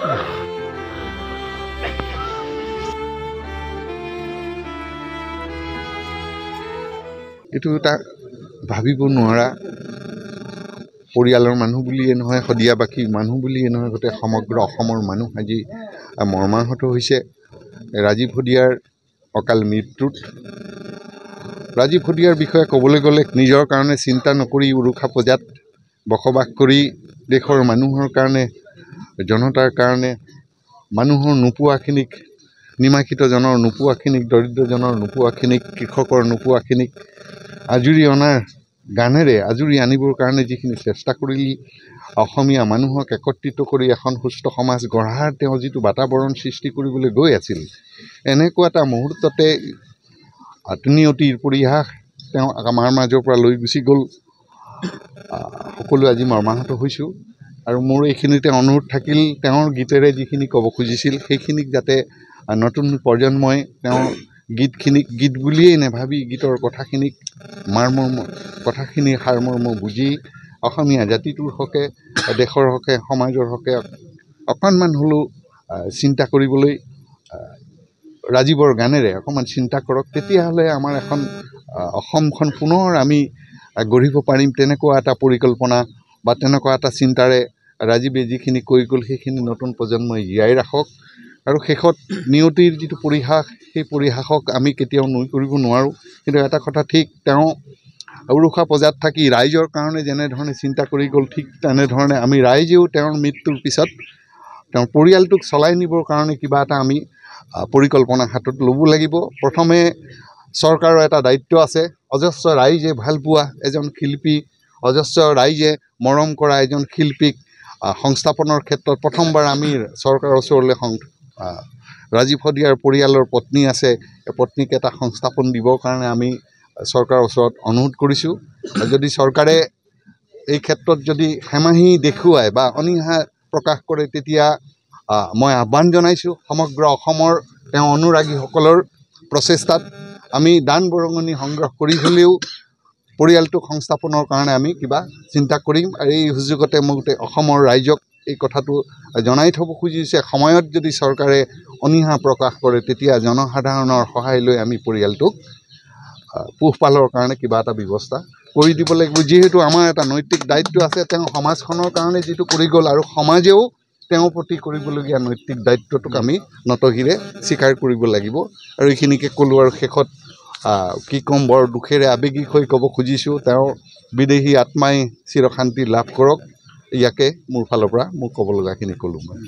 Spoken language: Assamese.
এইটো এটা ভাবিব নোৱাৰা পৰিয়ালৰ মানুহ বুলিয়ে নহয়, শদিয়াবাসী মানুহ বুলিয়ে নহয়, গোটেই সমগ্ৰ অসমৰ মানুহ আজি মৰ্মাহত হৈছে ৰাজীৱ শদিয়াৰ অকাল মৃত্যুত। ৰাজীৱ শদিয়াৰ বিষয়ে ক'বলৈ গ'লে নিজৰ কাৰণে চিন্তা নকৰি উৰুষা পূজাত বসবাস কৰি দেশৰ মানুহৰ কাৰণে, জনতাৰ কাৰণে, মানুহৰ নোপোৱাখিনিক, নিমাখিতজনৰ নোপোৱাখিনিক, দৰিদ্ৰজনৰ নোপোৱাখিনিক, কৃষকৰ নোপোৱাখিনিক আজৰি অনাৰ গানেৰে আজৰি আনিবৰ কাৰণে যিখিনি চেষ্টা কৰিলি, অসমীয়া মানুহক একত্ৰিত কৰি এখন সুস্থ সমাজ গঢ়াৰ তেওঁ যিটো বাতাবৰণ সৃষ্টি কৰিবলৈ গৈ আছিল, এনেকুৱা এটা মুহূৰ্ততে নিয়তিৰ পৰিহাস তেওঁ আমাৰ মাজৰ পৰা লৈ গুচি গ'ল। সকলো আজি মৰ্মাহত হৈছোঁ। আৰু মোৰ এইখিনিতে অনুৰোধ থাকিল, তেওঁৰ গীতেৰে যিখিনি ক'ব খুজিছিল সেইখিনিক যাতে নতুন প্ৰজন্মই তেওঁৰ গীতখিনিক গীত বুলিয়েই নাভাবি গীতৰ কথাখিনিক কথাখিনিৰ সাৰমৰ্ম বুজি অসমীয়া জাতিটোৰ হকে, দেশৰ হকে, সমাজৰ হকে অকণমান হ'লেও চিন্তা কৰিবলৈ ৰাজীৱৰ গানেৰে অকণমান চিন্তা কৰক। তেতিয়াহ'লে আমাৰ এখন অসমখন পুনৰ আমি গঢ়িব পাৰিম। তেনেকুৱা এটা পৰিকল্পনা বা তেনেকুৱা এটা চিন্তাৰে ৰাজীৱে যিখিনি কৈ গ'ল সেইখিনি নতুন প্ৰজন্মই জীয়াই ৰাখক। আৰু শেষত নিয়তিৰ যিটো পৰিহাস, সেই পৰিহাসক আমি কেতিয়াও নুই কৰিব নোৱাৰোঁ। কিন্তু এটা কথা ঠিক, তেওঁ উৰুষা পূজাত থাকি ৰাইজৰ কাৰণে যেনেধৰণে চিন্তা কৰি গ'ল, ঠিক তেনেধৰণে আমি ৰাইজেও তেওঁৰ মৃত্যুৰ পিছত তেওঁৰ পৰিয়ালটোক চলাই নিবৰ কাৰণে কিবা এটা আমি পৰিকল্পনা হাতত ল'ব লাগিব। প্ৰথমে চৰকাৰৰ এটা দায়িত্ব আছে। অজস্ৰ ৰাইজে ভালপোৱা এজন শিল্পী, অজস্ৰ ৰাইজে মৰম কৰা এজন শিল্পীক সংস্থাপনৰ ক্ষেত্ৰত প্ৰথমবাৰ আমি চৰকাৰৰ ওচৰলৈ ৰাজীৱ শদিয়াৰ পৰিয়ালৰ পত্নী আছে, এই পত্নীক এটা সংস্থাপন দিবৰ কাৰণে আমি চৰকাৰৰ ওচৰত অনুৰোধ কৰিছোঁ। যদি চৰকাৰে এই ক্ষেত্ৰত যদি হেমাহি দেখুৱায় বা অনীহা প্ৰকাশ কৰে, তেতিয়া মই আহ্বান জনাইছোঁ সমগ্ৰ অসমৰ তেওঁ অনুৰাগীসকলৰ প্ৰচেষ্টাত আমি দান বৰঙণি সংগ্ৰহ কৰি হ'লেও পৰিয়ালটোক সংস্থাপনৰ কাৰণে আমি কিবা চিন্তা কৰিম। আৰু এই সুযোগতে মই গোটেই অসমৰ ৰাইজক এই কথাটো জনাই থ'ব খুজিছে, সময়ত যদি চৰকাৰে অনীহা প্ৰকাশ কৰে তেতিয়া জনসাধাৰণৰ সহায় লৈ আমি পৰিয়ালটোক পোহপালৰ কাৰণে কিবা এটা ব্যৱস্থা কৰি দিব লাগিব। যিহেতু আমাৰ এটা নৈতিক দায়িত্ব আছে, তেওঁ সমাজখনৰ কাৰণে যিটো কৰি গ'ল আৰু সমাজেও তেওঁৰ প্ৰতি কৰিবলগীয়া নৈতিক দায়িত্বটোক আমি নতশিৰে স্বীকাৰ কৰিব লাগিব। আৰু এইখিনিকে ক'লোঁ। আৰু শেষত কি ক'ম, বৰ দুখেৰে আৱেগিক হৈ ক'ব খুজিছোঁ, তেওঁৰ বিদেহী আত্মাই চিৰশান্তি লাভ কৰক। ইয়াকে মোৰ ফালৰ পৰা মোৰ ক'ব লগাখিনি ক'লোঁ মই।